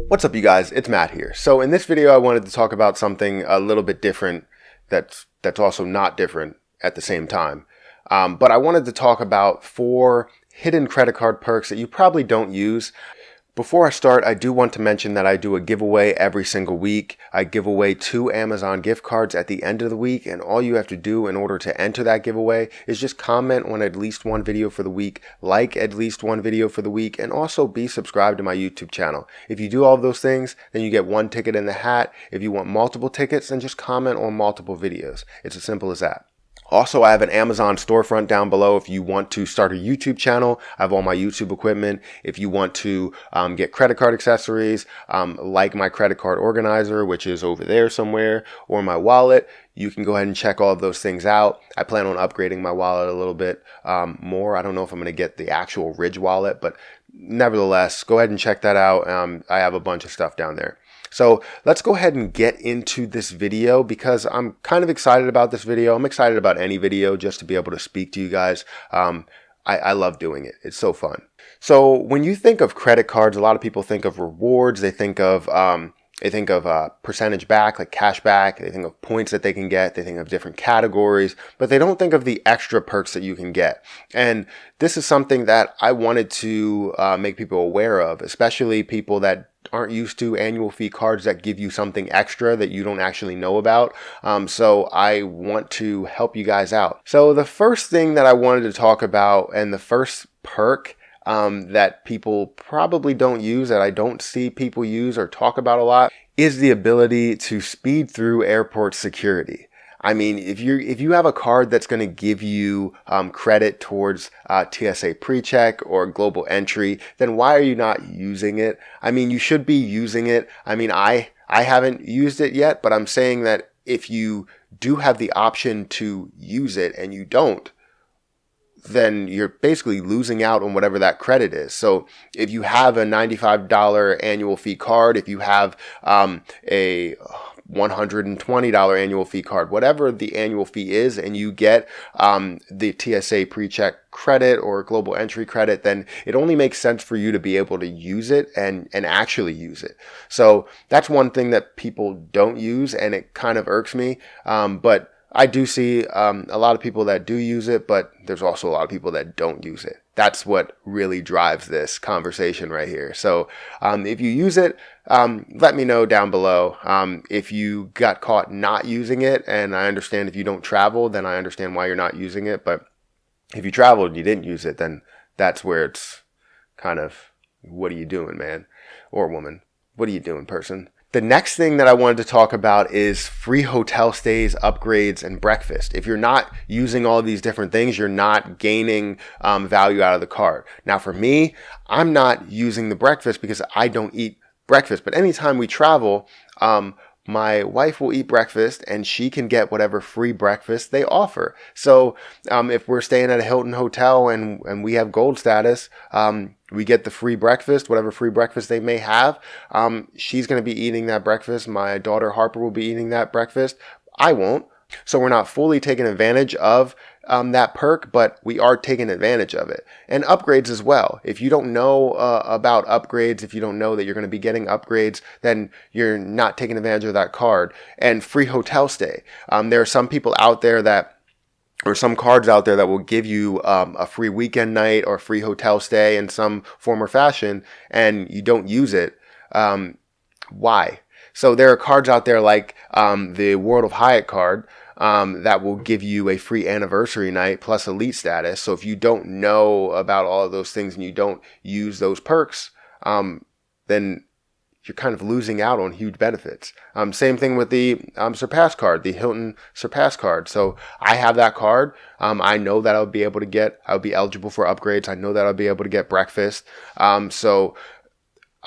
What's up, you guys? It's Matt here. So in this video, I wanted to talk about something a little bit different that's also not different at the same time. But I wanted to talk about 4 hidden credit card perks that you probably don't use. Before I start, I do want to mention that I do a giveaway every single week. I give away 2 Amazon gift cards at the end of the week, and all you have to do in order to enter that giveaway is just comment on at least one video for the week, like at least one video for the week, and also be subscribed to my YouTube channel. If you do all of those things, then you get 1 ticket in the hat. If you want multiple tickets, then just comment on multiple videos. It's as simple as that. Also, I have an Amazon storefront down below if you want to start a YouTube channel. I have all my YouTube equipment. If you want to get credit card accessories, like my credit card organizer, which is over there somewhere, or my wallet, you can go ahead and check all of those things out. I plan on upgrading my wallet a little bit more. I don't know if I'm going to get the actual Ridge wallet, but nevertheless, go ahead and check that out. I have a bunch of stuff down there. So let's go ahead and get into this video because I'm kind of excited about this video. I'm excited about any video just to be able to speak to you guys. I love doing it. It's so fun. So when you think of credit cards, a lot of people think of rewards. They think of percentage back, like cash back. They think of points that they can get. They think of different categories, but they don't think of the extra perks that you can get. And this is something that I wanted to make people aware of, especially people that aren't used to annual fee cards that give you something extra that you don't actually know about. So I want to help you guys out. So the first thing that I wanted to talk about, and the first perk that people probably don't use, that I don't see people use or talk about a lot, is the ability to speed through airport security. I mean, if you have a card that's going to give you credit towards TSA PreCheck or global entry, then why are you not using it? I mean, you should be using it. I mean, I haven't used it yet, but I'm saying that if you do have the option to use it and you don't, then you're basically losing out on whatever that credit is. So if you have a $95 annual fee card, if you have a $120 annual fee card, whatever the annual fee is, and you get the TSA PreCheck credit or global entry credit, then it only makes sense for you to be able to use it and actually use it. So that's one thing that people don't use, and it kind of irks me. But I do see a lot of people that do use it, but there's also a lot of people that don't use it. That's what really drives this conversation right here. So if you use it, let me know down below. If you got caught not using it, and I understand if you don't travel, then I understand why you're not using it. But if you traveled and you didn't use it, then that's where it's kind of, what are you doing, man? Or woman? What are you doing, person? The next thing that I wanted to talk about is free hotel stays, upgrades, and breakfast. If you're not using all of these different things, you're not gaining value out of the card. Now, for me, I'm not using the breakfast because I don't eat breakfast. But anytime we travel, my wife will eat breakfast and she can get whatever free breakfast they offer. So if we're staying at a Hilton hotel and we have gold status, we get the free breakfast, whatever free breakfast they may have. She's going to be eating that breakfast. My daughter Harper will be eating that breakfast. I won't. So we're not fully taking advantage of that perk, but we are taking advantage of it. And upgrades as well. If you don't know about upgrades, if you don't know that you're going to be getting upgrades, then you're not taking advantage of that card. And free hotel stay. There are some people out there that, or some cards out there that will give you a free weekend night or free hotel stay in some form or fashion, and you don't use it. Why? So there are cards out there like the World of Hyatt card that will give you a free anniversary night plus elite status. So if you don't know about all of those things and you don't use those perks, then you're kind of losing out on huge benefits. Same thing with the Surpass card, the Hilton Surpass card. So I have that card. I know that I'll be eligible for upgrades. I know that I'll be able to get breakfast. So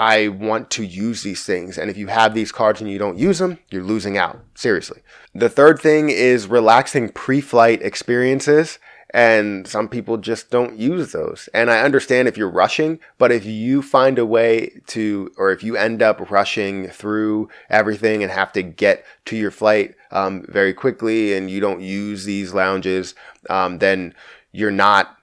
I want to use these things. And if you have these cards and you don't use them, you're losing out. Seriously. The third thing is relaxing pre-flight experiences. And some people just don't use those. And I understand if you're rushing, but if you find a way to, or if you end up rushing through everything and have to get to your flight very quickly and you don't use these lounges, then you're not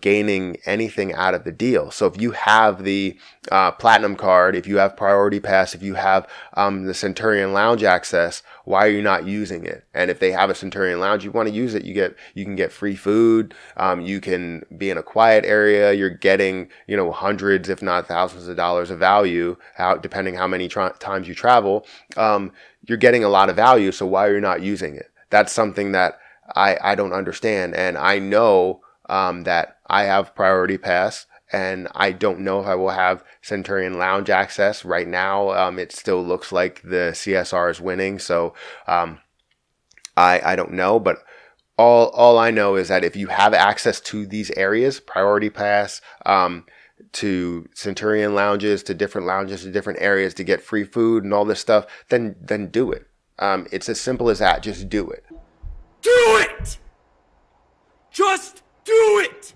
gaining anything out of the deal. So if you have the platinum card, if you have priority pass, if you have the Centurion Lounge access, why are you not using it? And if they have a Centurion Lounge, you want to use it. You can get free food. You can be in a quiet area. You're getting hundreds, if not thousands of dollars of value, depending how many times you travel. You're getting a lot of value. So why are you not using it? That's something that I don't understand. And I know that I have priority pass, and I don't know if I will have Centurion Lounge access right now. It still looks like the CSR is winning. So I don't know, but all I know is that if you have access to these areas, priority pass, to Centurion lounges, to different lounges, to different areas to get free food and all this stuff, then do it. It's as simple as that. Just do it. Do it! Just do it!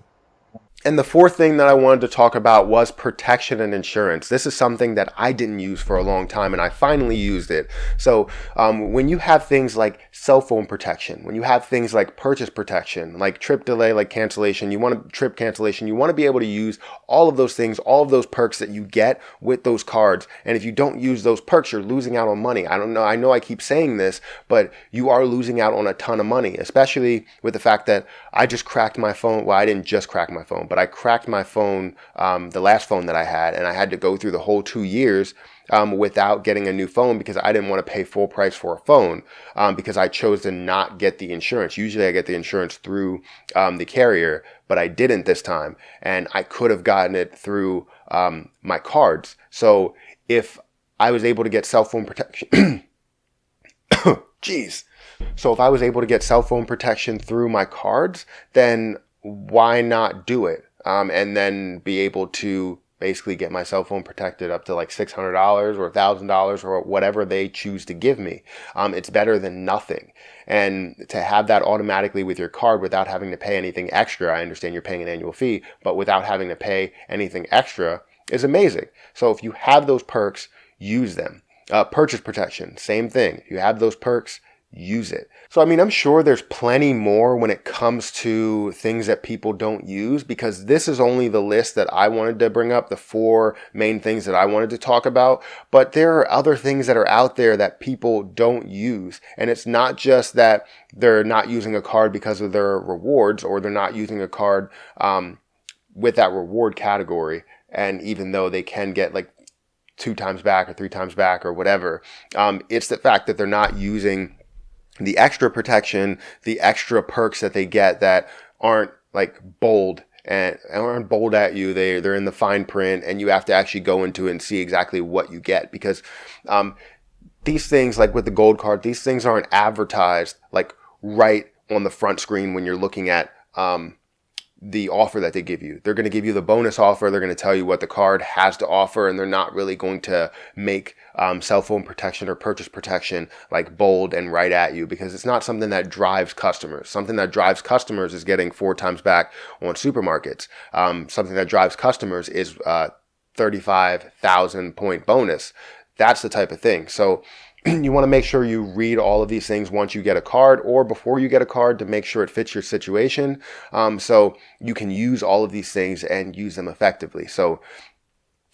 And the fourth thing that I wanted to talk about was protection and insurance. This is something that I didn't use for a long time, and I finally used it. So when you have things like cell phone protection, when you have things like purchase protection, like trip delay, like cancellation, trip cancellation, you want to be able to use all of those things, all of those perks that you get with those cards. And if you don't use those perks, you're losing out on money. I know I keep saying this, but you are losing out on a ton of money, especially with the fact that I just cracked my phone. Well, I didn't just crack my phone, but I cracked my phone, the last phone that I had, and I had to go through the whole 2 years without getting a new phone because I didn't want to pay full price for a phone because I chose to not get the insurance. Usually I get the insurance through the carrier, but I didn't this time, and I could have gotten it through my cards. So if I was able to get cell phone protection, So if I was able to get cell phone protection through my cards, then why not do it? And then be able to basically get my cell phone protected up to like $600 or $1,000 or whatever they choose to give me. It's better than nothing. And to have that automatically with your card without having to pay anything extra, I understand you're paying an annual fee, but without having to pay anything extra is amazing. So if you have those perks, use them. Purchase protection, same thing. If you have those perks, use it. So, I'm sure there's plenty more when it comes to things that people don't use, because this is only the list that I wanted to bring up, the 4 main things that I wanted to talk about. But there are other things that are out there that people don't use. And it's not just that they're not using a card because of their rewards, or they're not using a card with that reward category. And even though they can get like 2 times back or 3 times back or whatever, it's the fact that they're not using the extra protection, the extra perks that they get that aren't like bold and aren't bold at you. They're in the fine print, and you have to actually go into it and see exactly what you get, because these things, like with the gold card, these things aren't advertised like right on the front screen when you're looking at the offer that they give you. They're going to give you the bonus offer. They're going to tell you what the card has to offer, and they're not really going to make cell phone protection or purchase protection like bold and right at you, because it's not something that drives customers. Something that drives customers is getting 4 times back on supermarkets. Something that drives customers is 35,000 point bonus. That's the type of thing. So you want to make sure you read all of these things once you get a card, or before you get a card, to make sure it fits your situation. So you can use all of these things and use them effectively. So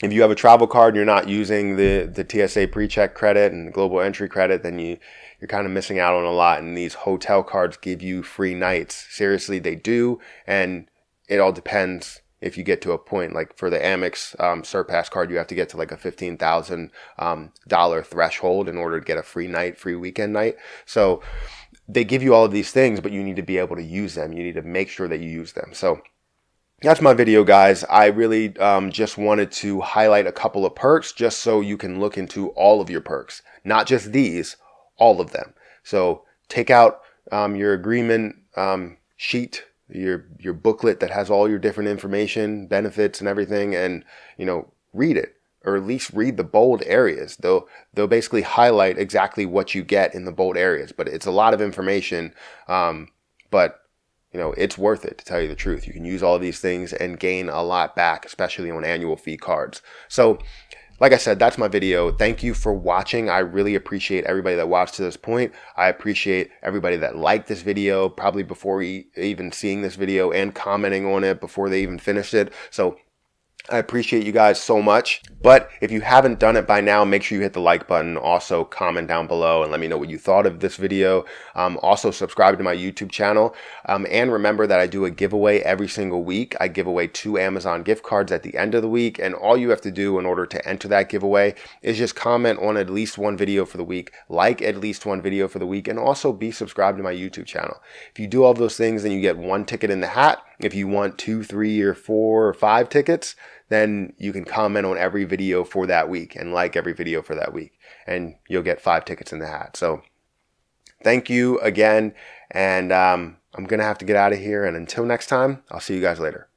if you have a travel card and you're not using the TSA PreCheck credit and global entry credit, then you're kind of missing out on a lot. And these hotel cards give you free nights. Seriously, they do. And it all depends. If you get to a point, like for the Amex Surpass card, you have to get to like a $15,000 threshold in order to get a free weekend night. So they give you all of these things, but you need to be able to use them. You need to make sure that you use them. So that's my video, guys. I really just wanted to highlight a couple of perks just so you can look into all of your perks, not just these, all of them. So take out your agreement sheet, your booklet that has all your different information, benefits and everything, and read it, or at least read the bold areas. They'll basically highlight exactly what you get in the bold areas, but it's a lot of information, but it's worth it, to tell you the truth. You can use all of these things and gain a lot back, especially on annual fee cards. So like I said, that's my video. Thank you for watching. I really appreciate everybody that watched to this point. I appreciate everybody that liked this video probably before even seeing this video and commenting on it before they even finished it. So I appreciate you guys so much. But if you haven't done it by now, make sure you hit the like button. Also comment down below and let me know what you thought of this video. Also subscribe to my YouTube channel. And remember that I do a giveaway every single week. I give away 2 Amazon gift cards at the end of the week. And all you have to do in order to enter that giveaway is just comment on at least one video for the week, like at least one video for the week, and also be subscribed to my YouTube channel. If you do all those things, then you get 1 ticket in the hat. If you want 2, 3, or 4, or 5 tickets, then you can comment on every video for that week and like every video for that week, and you'll get 5 tickets in the hat. So thank you again, and I'm gonna have to get out of here, and until next time, I'll see you guys later.